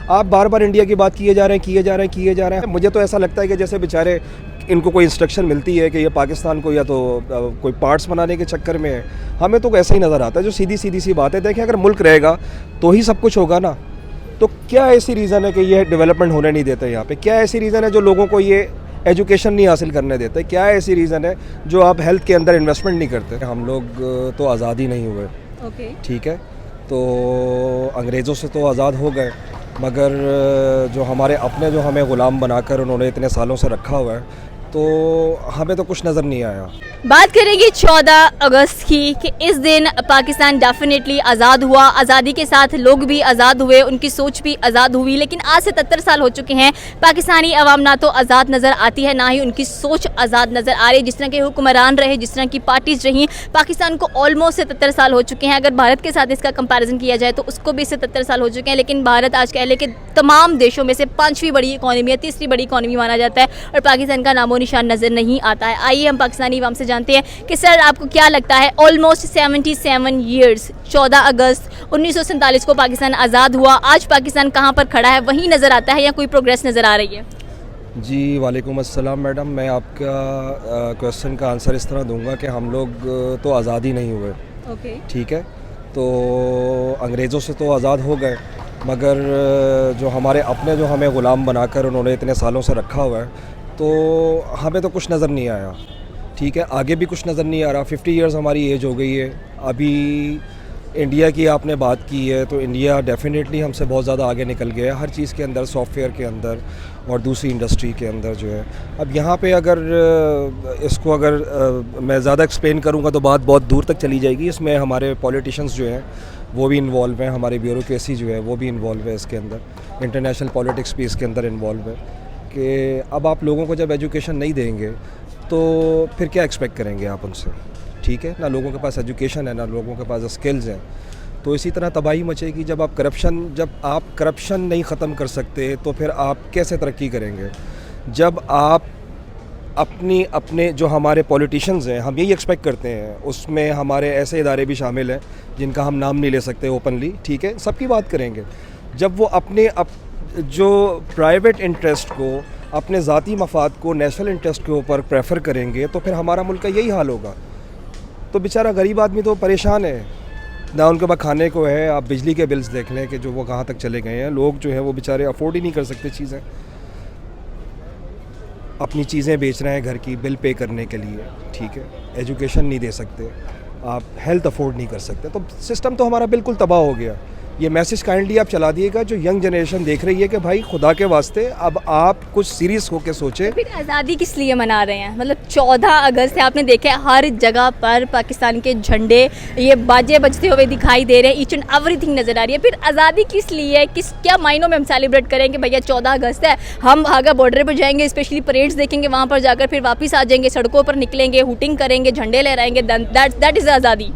आप बार बार इंडिया की बात किए जा रहे हैं। मुझे तो ऐसा लगता है कि जैसे बेचारे इनको कोई इंस्ट्रक्शन मिलती है कि ये पाकिस्तान को या तो कोई पार्ट्स बनाने के चक्कर में है। हमें तो ऐसा ही नज़र आता है, जो सीधी सी बात है। देखें, अगर मुल्क रहेगा तो ही सब कुछ होगा ना। तो क्या ऐसी रीज़न है कि ये डेवलपमेंट होने नहीं देते यहाँ पे? क्या ऐसी रीज़न है जो लोगों को ये एजुकेशन नहीं हासिल करने देते? क्या ऐसी रीज़न है जो आप हेल्थ के अंदर इन्वेस्टमेंट नहीं करते? हम लोग तो आज़ाद ही नहीं हुए। ओके। ठीक है, तो अंग्रेज़ों से तो आज़ाद हो गए, मगर जो हमारे अपने जो हमें ग़ुलाम बनाकर उन्होंने इतने सालों से रखा हुआ है, तो हमें तो कुछ नज़र नहीं आया। बात करेंगे 14 अगस्त की कि इस दिन पाकिस्तान डेफिनेटली आज़ाद हुआ। आज़ादी के साथ लोग भी आज़ाद हुए, उनकी सोच भी आज़ाद हुई। लेकिन आज 77 साल हो चुके हैं, पाकिस्तानी अवाम ना तो आज़ाद नज़र आती है, ना ही उनकी सोच आज़ाद नज़र आ रही है। जिस तरह के हुक्मरान रहे, जिस तरह की पार्टीज रहीं, पाकिस्तान को ऑलमोस्ट 77 साल हो चुके हैं। अगर भारत के साथ इसका कंपैरिजन किया जाए तो उसको भी 77 साल हो चुके हैं। लेकिन भारत आज कह ले कि तमाम देशों में से 5वीं बड़ी इकॉनमी है, 3री बड़ी इकॉनमी माना जाता है, और पाकिस्तान का नामो निशान नज़र नहीं आता है। आइए हम पाकिस्तानी अवाम से जानते हैं कि सर आपको क्या लगता है, ऑलमोस्ट 77 ईयर्स, 14 अगस्त 1947 को पाकिस्तान आज़ाद हुआ, आज पाकिस्तान कहाँ पर खड़ा है? वहीं नज़र आता है या कोई प्रोग्रेस नज़र आ रही है? जी वालेकुम अस्सलाम मैडम, मैं आपका क्वेश्चन का आंसर इस तरह दूंगा कि हम लोग तो आज़ाद ही नहीं हुए। ओके। ठीक है, तो अंग्रेज़ों से तो आज़ाद हो गए, मगर जो हमारे अपने जो हमें ग़ुलाम बनाकर उन्होंने इतने सालों से रखा हुआ है, तो हमें तो कुछ नज़र नहीं आया। ठीक है, आगे भी कुछ नज़र नहीं आ रहा। 50 ईयर्स हमारी एज हो गई है। अभी इंडिया की आपने बात की है, तो इंडिया डेफिनेटली हमसे बहुत ज़्यादा आगे निकल गया है हर चीज़ के अंदर, सॉफ्टवेयर के अंदर और दूसरी इंडस्ट्री के अंदर जो है। अब यहाँ पे अगर इसको मैं ज़्यादा एक्सप्लेन करूँगा तो बात बहुत दूर तक चली जाएगी। इसमें हमारे पॉलिटिशियंस जो हैं वो भी इन्वॉल्व हैं, हमारी ब्यूरोक्रेसी जो है वो भी इन्वॉल्व है इसके अंदर, इंटरनेशनल पॉलिटिक्स भी इसके अंदर इन्वॉल्व है। कि अब आप लोगों को जब एजुकेशन नहीं देंगे तो फिर क्या एक्सपेक्ट करेंगे आप उनसे? ठीक है ना, लोगों के पास एजुकेशन है, ना लोगों के पास स्किल्स हैं, तो इसी तरह तबाही मचेगी। जब आप करप्शन नहीं ख़त्म कर सकते तो फिर आप कैसे तरक्की करेंगे? जब आप अपने जो हमारे पॉलिटिशियंस हैं, हम यही एक्सपेक्ट करते हैं, उसमें हमारे ऐसे इदारे भी शामिल हैं जिनका हम नाम नहीं ले सकते ओपनली, ठीक है, सबकी बात करेंगे। जब वो जो प्राइवेट इंटरेस्ट को, अपने ज़ाती मफाद को नेशनल इंटरेस्ट के ऊपर प्रेफर करेंगे, तो फिर हमारा मुल्क का यही हाल होगा। तो बेचारा गरीब आदमी तो परेशान है, ना उनके पास खाने को है। आप बिजली के बिल्स देख लें कि जो वो कहाँ तक चले गए हैं। लोग जो है वो बेचारे अफोर्ड ही नहीं कर सकते चीज़ें, अपनी चीज़ें बेच रहे हैं घर की बिल पे करने के लिए। ठीक है, एजुकेशन नहीं दे सकते, आप हेल्थ अफोर्ड नहीं कर सकते, तो सिस्टम तो हमारा बिल्कुल तबाह हो गया। ये मैसेज काइंडली आप चला दिएगा, जो यंग जनरेशन देख रही है, कि भाई खुदा के वास्ते अब आप कुछ सीरियस होकर सोचें। फिर आज़ादी किस लिए मना रहे हैं? मतलब 14 अगस्त है, आपने देखा है हर जगह पर पाकिस्तान के झंडे, ये बाजे बजते हुए दिखाई दे रहे हैं, ईच एंड एवरीथिंग नज़र आ रही है। फिर आज़ादी किस लिए है? क्या मायनों में हम सेलिब्रेट करेंगे? भैया 14 अगस्त है, हम भागा बॉर्डर पर जाएंगे, स्पेशली परेड्स देखेंगे, वहाँ पर जाकर फिर वापस आ जाएंगे, सड़कों पर निकलेंगे, हुटिंग करेंगे, झंडे लहराएंगे, दैट इज़ आज़ादी।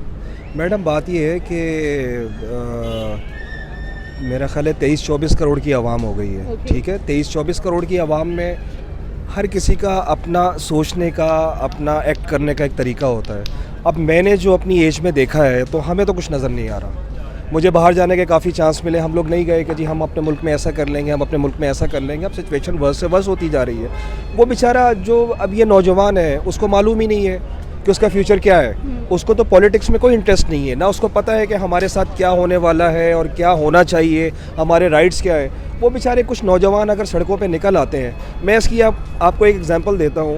मैडम बात ये है कि मेरा ख्याल है 23-24 करोड़ की आवाम हो गई है। ठीक है, 23-24 करोड़ की आवाम में हर किसी का अपना सोचने का, अपना एक्ट करने का एक तरीका होता है। अब मैंने जो अपनी एज में देखा है, तो हमें तो कुछ नज़र नहीं आ रहा। मुझे बाहर जाने के काफ़ी चांस मिले, हम लोग नहीं गए कि जी हम अपने मुल्क में ऐसा कर लेंगे, हम अपने मुल्क में ऐसा कर लेंगे। अब सिचुएशन वर्स से वर्स होती जा रही है। वो बेचारा जो अब ये नौजवान है, उसको मालूम ही नहीं है कि उसका फ्यूचर क्या है। उसको तो पॉलिटिक्स में कोई इंटरेस्ट नहीं है, ना उसको पता है कि हमारे साथ क्या होने वाला है और क्या होना चाहिए, हमारे राइट्स क्या है। वो बेचारे कुछ नौजवान अगर सड़कों पे निकल आते हैं, मैं इसकी आपको एक एग्जांपल देता हूँ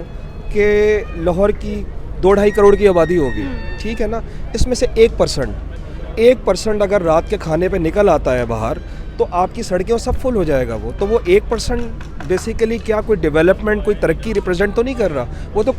कि लाहौर की 2-2.5 करोड़ की आबादी होगी, ठीक है ना, इसमें से 1% अगर रात के खाने पे निकल आता है बाहर, तो आपकी सड़कें सब फुल हो जाएगा। तो वो 1% बेसिकली क्या कोई डेवलपमेंट, कोई तरक्की रिप्रेजेंट तो नहीं कर रहा। वो तो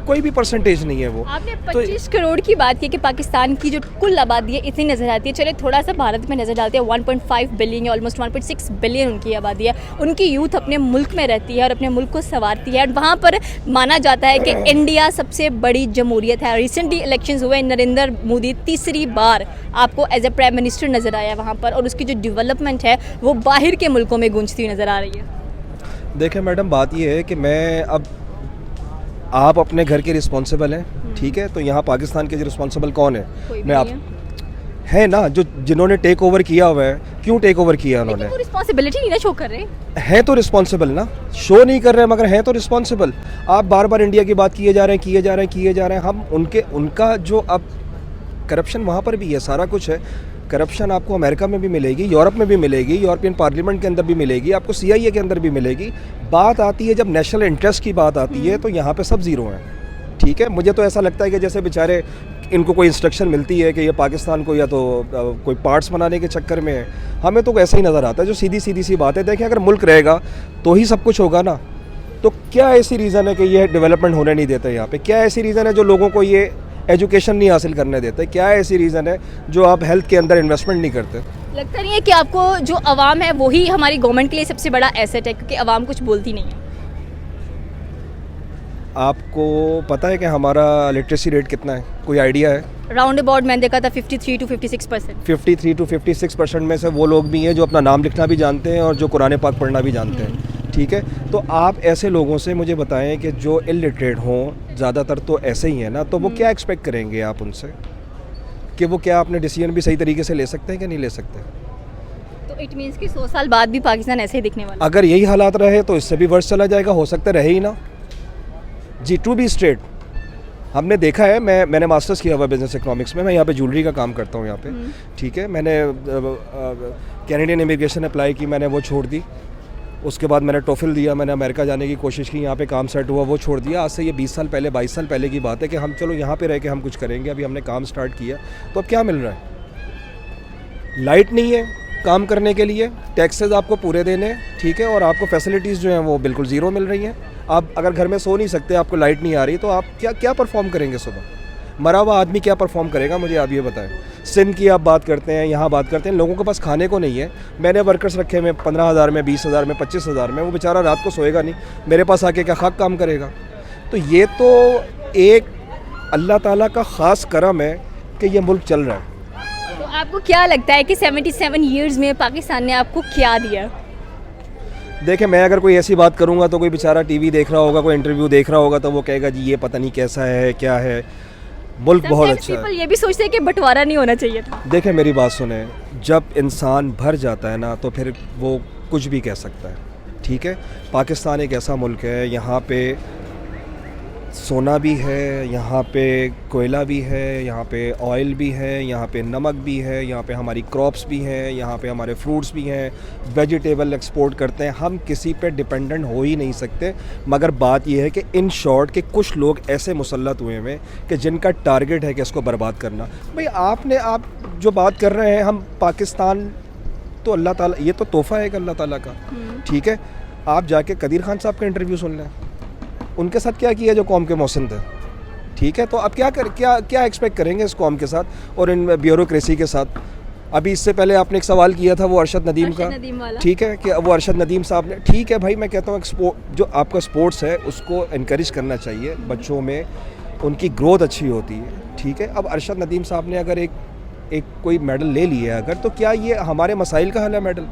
कोई भी परसेंटेज नहीं है वो। आपने 25 करोड़ की बात की कि पाकिस्तान की जो कुल आबादी है इतनी नज़र आती है। चलिए थोड़ा सा भारत में नज़र डालते हैं, 1.5 बिलियन या ऑलमोस्ट 1.6 बिलियन उनकी आबादी है। उनकी यूथ अपने मुल्क में रहती है और अपने मुल्क को संवारती है, और वहाँ पर माना जाता है कि इंडिया सबसे बड़ी जमहूरियत है। रिसेंटली इलेक्शंस हुए, नरेंद्र मोदी 3री बार आपको एज ए प्राइम मिनिस्टर नज़र आया वहाँ पर, और उसकी जो डेवलपमेंट है वो बाहर के मुल्कों में गूंजती हुई नज़र आ रही है। देखें मैडम, बात ये है कि आप अपने घर के रिस्पॉन्सिबल हैं, ठीक है, तो यहाँ पाकिस्तान के रिस्पॉन्सिबल कौन है? है ना, जो जिन्होंने टेक ओवर किया हुआ है, क्यों टेक ओवर किया उन्होंने? लेकिन वो रिस्पॉन्सिबिलिटी नहीं ना शो कर रहे। है तो रिस्पॉन्सिबल ना, शो नहीं कर रहे हैं मगर हैं तो रिस्पॉन्सिबल। आप बार बार इंडिया की बात किए जा रहे हैं, हम उनका जो अब करप्शन वहाँ पर भी है, सारा कुछ है। करप्शन आपको अमेरिका में भी मिलेगी, यूरोप में भी मिलेगी, यूरोपियन पार्लियामेंट के अंदर भी मिलेगी, आपको CIA के अंदर भी मिलेगी। बात आती है जब नेशनल इंटरेस्ट की बात आती है तो यहाँ पे सब ज़ीरो हैं। ठीक है, मुझे तो ऐसा लगता है कि जैसे बेचारे इनको कोई इंस्ट्रक्शन मिलती है कि ये पाकिस्तान को या तो कोई पार्ट्स बनाने के चक्कर में है। हमें तो ऐसा ही नज़र आता है, जो सीधी सी बात है। देखें, अगर मुल्क रहेगा तो ही सब कुछ होगा ना। तो क्या ऐसी रीज़न है कि ये डेवलपमेंट होने नहीं देते यहाँ पे? क्या ऐसी रीज़न है जो लोगों को ये एजुकेशन नहीं हासिल करने देते? क्या ऐसी रीज़न है जो आप हेल्थ के अंदर इन्वेस्टमेंट नहीं करते? लगता नहीं है कि आपको जो आवाम है वही हमारी गवर्नमेंट के लिए सबसे बड़ा एसेट है, क्योंकि आवाम कुछ बोलती नहीं है। आपको पता है कि हमारा लिटरेसी रेट कितना है? कोई आइडिया है? राउंड अबाउट मैंने देखा था 53 to 56%। 53 to 56% में से वो लोग भी हैं जो अपना नाम लिखना भी जानते हैं और जो कुरान पाक पढ़ना भी जानते हैं। ठीक है, तो आप ऐसे लोगों से मुझे बताएं कि जो इलिटरेट हों, ज़्यादातर तो ऐसे ही हैं ना, तो वो क्या एक्सपेक्ट करेंगे आप उनसे कि वो क्या अपने डिसीजन भी सही तरीके से ले सकते हैं कि नहीं ले सकते? तो इट मीन्स कि 100 साल बाद भी पाकिस्तान ऐसे ही दिखने वाला। अगर यही हालात रहे तो इससे भी वर्ष चला जाएगा, हो सकता रहे ही ना जी। टू बी स्ट्रेट, हमने देखा है, मैंने मास्टर्स किया हुआ बिजनेस इकोनॉमिक्स में, मैं यहाँ पे ज्वेलरी का काम करता हूँ यहाँ पे। ठीक है, मैंने कैनेडियन इमिग्रेशन अप्लाई की, मैंने वो छोड़ दी। उसके बाद मैंने टोफिल दिया, मैंने अमेरिका जाने की कोशिश की, यहाँ पे काम सेट हुआ, वो छोड़ दिया। आज से ये 20 साल पहले 22 साल पहले की बात है कि हम चलो यहाँ पे रह के हम कुछ करेंगे। अभी हमने काम स्टार्ट किया तो अब क्या मिल रहा है? लाइट नहीं है काम करने के लिए, टैक्सेस आपको पूरे देने हैं। ठीक है, और आपको फैसिलिटीज़ जो हैं वो बिल्कुल ज़ीरो मिल रही हैं। आप अगर घर में सो नहीं सकते, आपको लाइट नहीं आ रही, तो आप क्या परफॉर्म करेंगे सुबह? मरा हुआ आदमी क्या परफॉर्म करेगा? मुझे आप ये बताएं। सिंध की आप बात करते हैं, यहाँ बात करते हैं, लोगों के पास खाने को नहीं है। मैंने वर्कर्स रखे में 15,000 में, 20,000 में, 25,000 में, वो बेचारा रात को सोएगा नहीं, मेरे पास आके क्या खाक काम करेगा? तो ये तो एक अल्लाह ताला का ख़ास करम है कि ये मुल्क चल रहा है। तो आपको क्या लगता है कि 77 ईयर्स में पाकिस्तान ने आपको क्या दिया? देखिए, मैं अगर कोई ऐसी बात करूँगा तो कोई बेचारा टीवी देख रहा होगा, कोई इंटरव्यू देख रहा होगा, तो वो कहेगा जी ये पता नहीं कैसा है, क्या है। मुल्क बहुत अच्छा है। ये भी सोचते हैं कि बंटवारा नहीं होना चाहिए था। देखें, मेरी बात सुने, जब इंसान भर जाता है ना तो फिर वो कुछ भी कह सकता है। ठीक है, पाकिस्तान एक ऐसा मुल्क है, यहाँ पे सोना भी है, यहाँ पे कोयला भी है, यहाँ पे ऑयल भी है, यहाँ पे नमक भी है, यहाँ पे हमारी क्रॉप्स भी हैं, यहाँ पे हमारे फ्रूट्स भी हैं, वेजिटेबल एक्सपोर्ट करते हैं। हम किसी पे डिपेंडेंट हो ही नहीं सकते। मगर बात यह है कि इन शॉर्ट के कुछ लोग ऐसे मुसल्लत हुए हैं कि जिनका टारगेट है कि इसको बर्बाद करना। भाई आप जो बात कर रहे हैं, हम पाकिस्तान तो अल्लाह ताला, ये तो तोहफ़ा है अल्लाह ताला का। ठीक है, आप जाके कदीर खान साहब का इंटरव्यू सुन लें, उनके साथ क्या किया जो कौम के मोहसिन थे। ठीक है, तो अब क्या एक्सपेक्ट करेंगे इस कौम के साथ और इन ब्यूरोक्रेसी के साथ? अभी इससे पहले आपने एक सवाल किया था वो अरशद नदीम का। ठीक है, कि वो अरशद नदीम साहब ने, ठीक है भाई, मैं कहता हूँ जो आपका स्पोर्ट्स है उसको इनकरेज करना चाहिए, बच्चों में उनकी ग्रोथ अच्छी होती है। ठीक है, अब अरशद नदीम साहब ने अगर एक कोई मेडल ले लिया अगर, तो क्या ये हमारे मसाइल का हल है मेडल?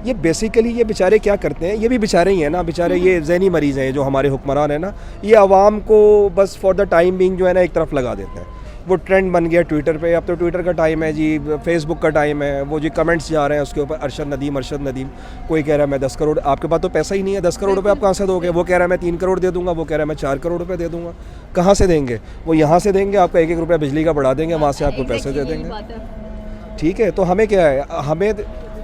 ये बेसिकली ये बेचारे क्या करते हैं, ये भी बेचारे ही हैं ना, बेचारे ये जहनी मरीज़ हैं जो हमारे हुक्मरान हैं ना, ये आवाम को बस फॉर द टाइम बिंग जो है ना एक तरफ लगा देते हैं। वो ट्रेंड बन गया ट्विटर पे, अब तो ट्विटर का टाइम है जी, फेसबुक का टाइम है, वो जो कमेंट्स जा रहे हैं उसके ऊपर अरशद नदीम। कोई कह रहा है मैं 10 करोड़, आपके पास तो पैसा ही नहीं है, 10 करोड़ रुपये आप कहाँ से दोगे? वो कह रहा है मैं 3 करोड़ दे दूँगा, वो कह रहा है मैं 4 करोड़ रुपये दे दूँगा। कहाँ से देंगे? वो यहाँ से देंगे, आपका 1-1 रुपया बिजली का बढ़ा देंगे, वहाँ से आपको पैसे दे देंगे। ठीक है, तो हमें क्या है,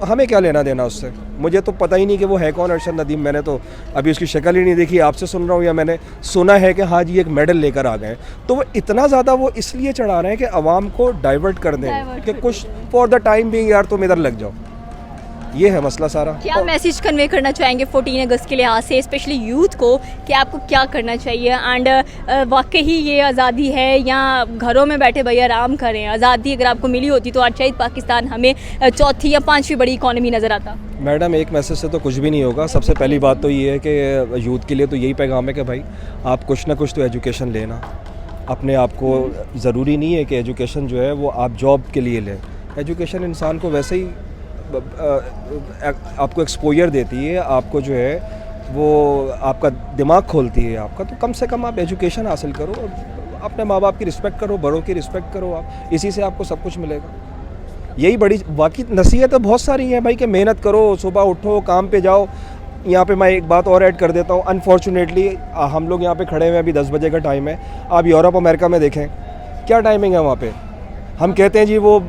हमें क्या लेना देना उससे? मुझे तो पता ही नहीं कि वो है कौन अरशद नदीम। मैंने तो अभी उसकी शक्ल ही नहीं देखी, आपसे सुन रहा हूँ या मैंने सुना है कि हाँ जी एक मेडल लेकर आ गए। तो वो इतना ज़्यादा वो इसलिए चढ़ा रहे हैं कि आवाम को डाइवर्ट कर दें कि कुछ फॉर द टाइम बिंग यार तुम इधर लग जाओ। ये है मसला सारा। क्या मैसेज कन्वे करना चाहेंगे 14 अगस्त के लिहाज से, स्पेशली यूथ को, कि आपको क्या करना चाहिए? एंड वाकई ही ये आज़ादी है या घरों में बैठे भैया आराम करें? आज़ादी अगर आपको मिली होती तो आज शायद पाकिस्तान हमें चौथी या 5वीं बड़ी इकॉनमी नज़र आता। मैडम, एक मैसेज से तो कुछ भी नहीं होगा। सबसे पहली बात तो ये है कि यूथ के लिए तो यही पैगाम है कि भाई आप कुछ ना कुछ तो एजुकेशन लेना। अपने आप को ज़रूरी नहीं है कि एजुकेशन जो है वो आप जॉब के लिए लें। एजुकेशन इंसान को वैसे ही आपको एक्सपोजर देती है, आपको जो है वो आपका दिमाग खोलती है आपका। तो कम से कम आप एजुकेशन हासिल करो, अपने माँ बाप की रिस्पेक्ट करो, बड़ों की रिस्पेक्ट करो, आप इसी से आपको सब कुछ मिलेगा। यही बड़ी बाकी नसीहत तो बहुत सारी हैं भाई कि मेहनत करो, सुबह उठो, काम पे जाओ। यहाँ पे मैं एक बात और ऐड कर देता हूँ, अनफॉर्चुनेटली हम लोग यहाँ पे खड़े हुए हैं, अभी 10 बजे का टाइम है। आप यूरोप अमेरिका में देखें क्या टाइमिंग है वहाँ पे। हम कहते हैं जी वो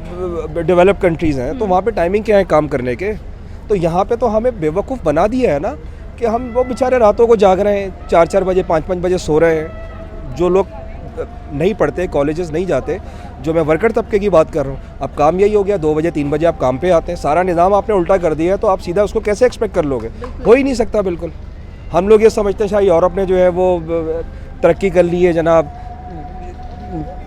डेवलप कंट्रीज़ हैं, तो वहाँ पे टाइमिंग क्या है काम करने के। तो यहाँ पे तो हमें बेवकूफ़ बना दिया है ना कि हम वो बेचारे रातों को जाग रहे हैं, 4-4 बजे 5-5 बजे सो रहे हैं। जो लोग नहीं पढ़ते, कॉलेजेस नहीं जाते, जो मैं वर्कर तबके की बात कर रहा हूँ, अब काम यही हो गया 2 बजे 3 बजे आप काम पे आते हैं। सारा निज़ाम आपने उल्टा कर दिया है, तो आप सीधा उसको कैसे एक्सपेक्ट कर लोगे? हो ही नहीं सकता बिल्कुल। हम लोग ये समझते हैं शायद यूरोप ने जो है वो तरक्की कर ली है जनाब,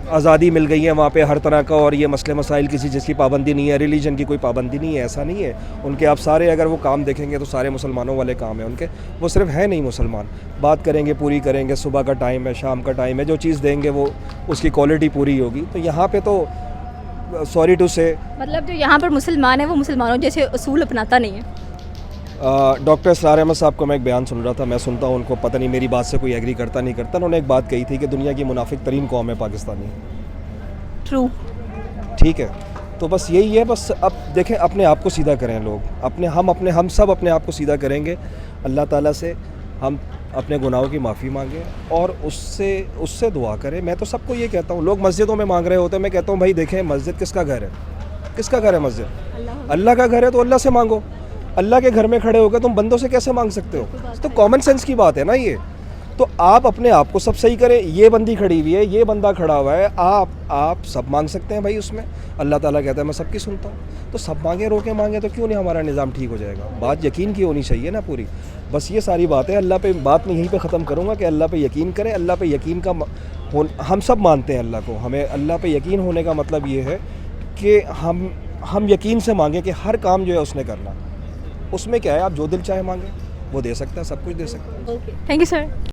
आज़ादी मिल गई है वहाँ पे हर तरह का, और ये मसले मसाइल किसी चीज़ की पाबंदी नहीं है, रिलीजन की कोई पाबंदी नहीं है, ऐसा नहीं है उनके। आप सारे अगर वो काम देखेंगे तो सारे मुसलमानों वाले काम हैं उनके। वो सिर्फ है नहीं मुसलमान, बात करेंगे पूरी करेंगे, सुबह का टाइम है, शाम का टाइम है, जो चीज़ देंगे वो उसकी क्वालिटी पूरी होगी। तो यहाँ पे तो सॉरी टू से मतलब जो यहाँ पर मुसलमान है वो मुसलमानों जैसे उसूल अपनाता नहीं है। डॉक्टर इसरार अहमद साहब को मैं एक बयान सुन रहा था, मैं सुनता हूँ उनको, पता नहीं मेरी बात से कोई एग्री करता नहीं करता। उन्होंने एक बात कही थी कि दुनिया की मुनाफिक तरीन कौम है पाकिस्तानी। ट्रू। ठीक है, तो बस यही है। बस अब देखें, अपने आप को सीधा करें लोग, हम सब अपने आप को सीधा करेंगे, अल्लाह ताला से हम अपने गुनाहों की माफ़ी मांगें और उससे दुआ करें। मैं तो सबको ये कहता हूँ, लोग मस्जिदों में मांग रहे होते हैं, मैं कहता हूँ भाई देखें, मस्जिद किसका घर है? किसका घर है मस्जिद? अल्लाह का घर है, तो अल्लाह से मांगो। अल्लाह के घर में खड़े होकर तुम बंदों से कैसे मांग सकते हो? तो कॉमन सेंस की बात है ना ये। तो आप अपने आप को सब सही करें। ये बंदी खड़ी हुई है, ये बंदा खड़ा हुआ है, आप सब मांग सकते हैं भाई उसमें। अल्लाह ताला कहता है मैं सबकी सुनता हूँ। तो सब मांगे, रोके मांगे, तो क्यों नहीं हमारा निज़ाम ठीक हो जाएगा? बात यकीन की होनी चाहिए ना पूरी। बस ये सारी बात है। अल्लाह पे बात मैं यहीं पे ख़त्म करूँगा कि अल्लाह पे यकीन करें। अल्लाह पे यकीन का हम सब मानते हैं अल्लाह को। हमें अल्लाह पे यकीन होने का मतलब ये है कि हम यकीन से मांगें कि हर काम जो है उसने करना। उसमें क्या है, आप जो दिल चाहे मांगे वो दे सकता है, सब कुछ दे सकता है। Thank you sir.